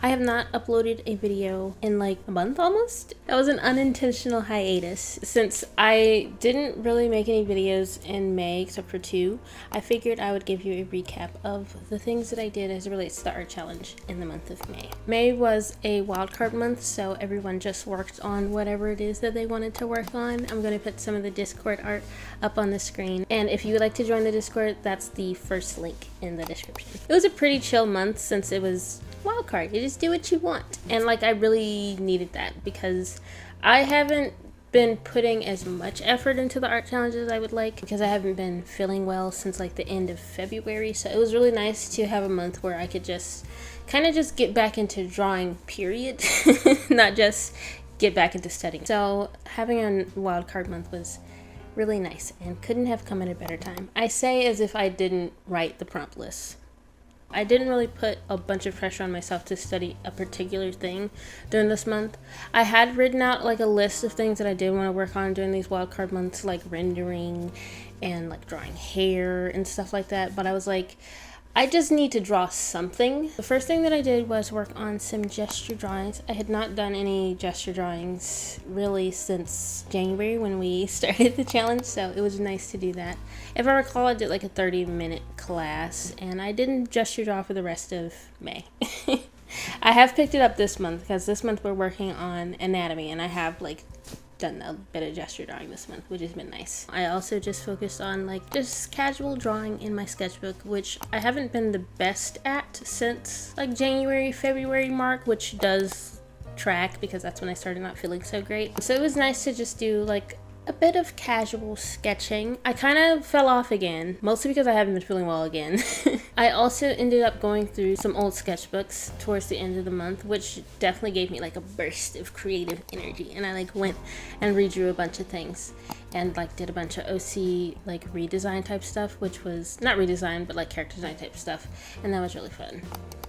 I have not uploaded a video in like a month almost. That was an unintentional hiatus. Since I didn't really make any videos in May except for 2, I figured I would give you a recap of the things that I did as it relates to the art challenge in the month of May. May was a wildcard month, so everyone just worked on whatever it is that they wanted to work on. I'm going to put some of the Discord art up on the screen, and if you would like to join the Discord, that's the first link in the description. It was a pretty chill month since it was wildcard. You just do what you want, and like I really needed that because I haven't been putting as much effort into the art challenge as I would like because I haven't been feeling well since like the end of February. So it was really nice to have a month where I could just kind of just get back into drawing, period. Not just get back into studying. So having a wildcard month was really nice and couldn't have come at a better time. I say as if I didn't write the prompt list. I didn't really put a bunch of pressure on myself to study a particular thing during this month. I had written out like a list of things that I did want to work on during these wildcard months, like rendering and like drawing hair and stuff like that. But I was like, I just need to draw something. The first thing that I did was work on some gesture drawings. I had not done any gesture drawings really since January when we started the challenge, so it was nice to do that. If I recall, I did like a 30-minute class, and I didn't gesture draw for the rest of May. I have picked it up this month because this month we're working on anatomy, and I have like done a bit of gesture drawing this month, which has been nice. I also just focused on like just casual drawing in my sketchbook, which I haven't been the best at since like January, February mark, which does track because that's when I started not feeling so great. So it was nice to just do like a bit of casual sketching. I kind of fell off again, mostly because I haven't been feeling well again. I also ended up going through some old sketchbooks towards the end of the month, which definitely gave me like a burst of creative energy, and I like went and redrew a bunch of things and like did a bunch of OC like redesign type stuff, which was not redesign but like character design type stuff, and that was really fun.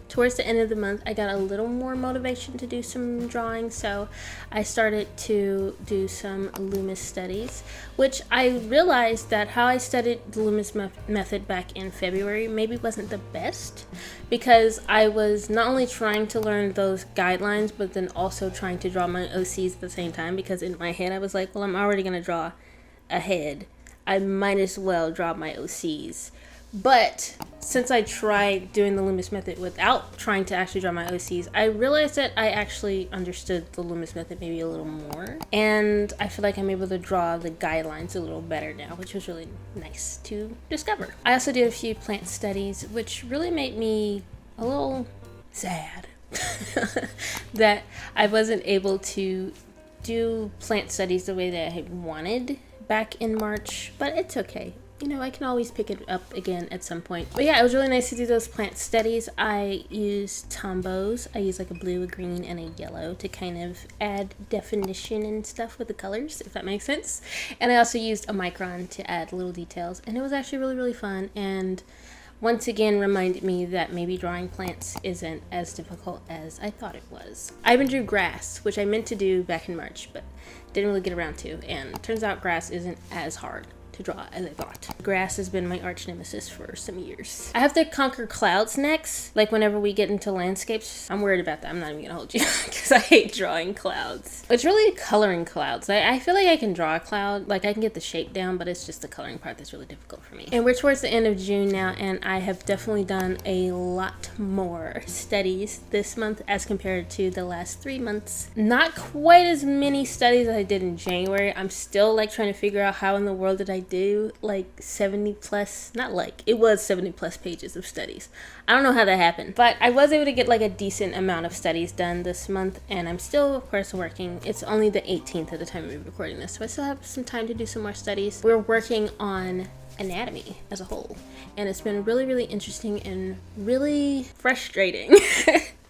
Towards the end of the month, I got a little more motivation to do some drawing, so I started to do some Loomis studies, which I realized that how I studied the Loomis method back in February maybe wasn't the best, because I was not only trying to learn those guidelines, but then also trying to draw my OCs at the same time, because in my head I was like, well, I'm already going to draw a head. I might as well draw my OCs. But since I tried doing the Loomis method without trying to actually draw my OCs, I realized that I actually understood the Loomis method maybe a little more. And I feel like I'm able to draw the guidelines a little better now, which was really nice to discover. I also did a few plant studies, which really made me a little sad that I wasn't able to do plant studies the way that I wanted back in March, but it's okay. You know, I can always pick it up again at some point. But yeah, it was really nice to do those plant studies. I used tombos. I used like a blue, a green, and a yellow to kind of add definition and stuff with the colors, if that makes sense. And I also used a micron to add little details. And it was actually really, really fun. And once again reminded me that maybe drawing plants isn't as difficult as I thought it was. I even drew grass, which I meant to do back in March, but didn't really get around to. And turns out grass isn't as hard to draw as I thought. Grass has been my arch nemesis for some years. I have to conquer clouds next. Like whenever we get into landscapes, I'm worried about that. I'm not even gonna hold you because I hate drawing clouds. It's really coloring clouds. I feel like I can draw a cloud, like I can get the shape down, but it's just the coloring part that's really difficult for me. And we're towards the end of June now, and I have definitely done a lot more studies this month as compared to the last 3 months. Not quite as many studies as I did in January. I'm still like trying to figure out how in the world did I do like 70 plus, not like, it was 70 plus pages of studies. I don't know how that happened, but I was able to get like a decent amount of studies done this month, and I'm still of course working. It's only the 18th at the time of recording this, so I still have some time to do some more studies. We're working on anatomy as a whole, and it's been really, really interesting and really frustrating.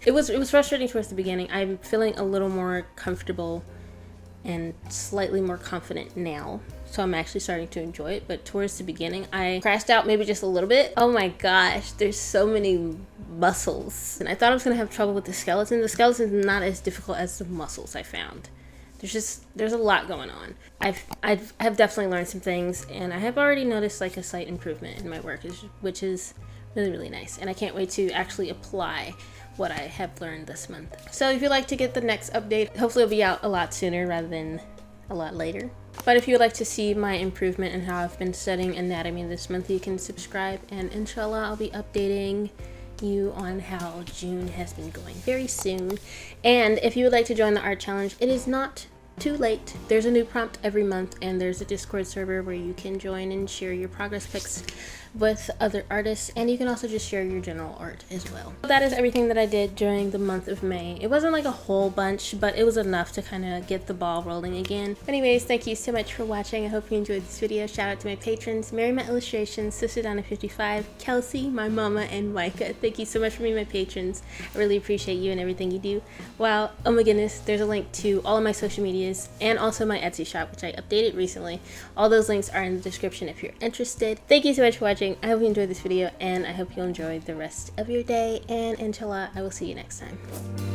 It was frustrating towards the beginning. I'm feeling a little more comfortable and slightly more confident now, so I'm actually starting to enjoy it. But towards the beginning, I crashed out maybe just a little bit. Oh my gosh, there's so many muscles, and I thought I was gonna have trouble with the skeleton. The skeleton's not as difficult as the muscles I found. There's a lot going on. I've definitely learned some things, and I have already noticed like a slight improvement in my work, which is really, really nice, and I can't wait to actually apply what I have learned this month. So if you'd like to get the next update, hopefully it'll be out a lot sooner rather than a lot later. But if you would like to see my improvement in how I've been studying anatomy this month, you can subscribe, and inshallah I'll be updating you on how June has been going very soon. And if you would like to join the art challenge, it is not too late. There's a new prompt every month, and there's a Discord server where you can join and share your progress pics with other artists, and you can also just share your general art as well. That is everything that I did during the month of May. It wasn't like a whole bunch, but it was enough to kind of get the ball rolling again. Anyways, thank you so much for watching. I hope you enjoyed this video. Shout out to my patrons, Mary Matt Illustrations, Sister Donna 55, Kelsey, my mama, and Micah. Thank you so much for being my patrons. I really appreciate you and everything you do. Wow, oh my goodness, there's a link to all of my social medias and also my Etsy shop, which I updated recently. All those links are in the description if you're interested. Thank you so much for watching. I hope you enjoyed this video, and I hope you'll enjoy the rest of your day, and inshallah I will see you next time.